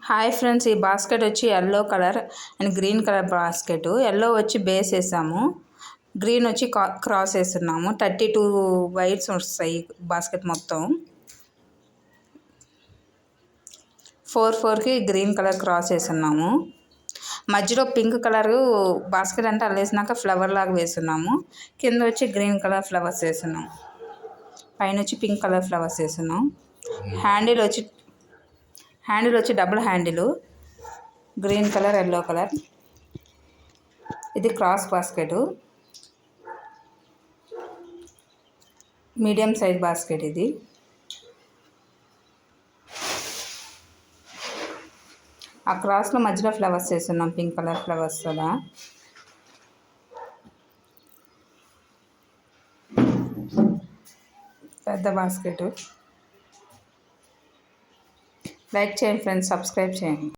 Hi friends, ఈ basket వచ్చి yellow colour and green colour basket. Yellow వచ్చి base వేసాము, గ్రీన్ వచ్చి క్రాస్ వేస్తున్నాము. 32 వైర్స్ వస్తాయి బాస్కెట్ మొత్తం. 4 గ్రీన్ కలర్ క్రాస్ వేస్తున్నాము. మధ్యలో పింక్ కలరు బాస్కెట్ అంటే అల్లేసినాక ఫ్లవర్ లాగా వేస్తున్నాము. కింద వచ్చి గ్రీన్ కలర్ ఫ్లవర్స్ వేస్తున్నాం. పైన వచ్చి పింక్ కలర్ ఫ్లవర్స్ వేస్తున్నాం. హ్యాండిల్ వచ్చి double handle, green colour yellow colour. ఇది cross basket, medium size basket. ఇది ఆ క్రాస్లో మధ్యలో ఫ్లవర్స్ వేస్తున్నాం, పింక్ కలర్ ఫ్లవర్స్ కదా. పెద్ద బాస్కెట్. లైక్ చేయండి ఫ్రెండ్స్, సబ్స్క్రైబ్ చేయండి.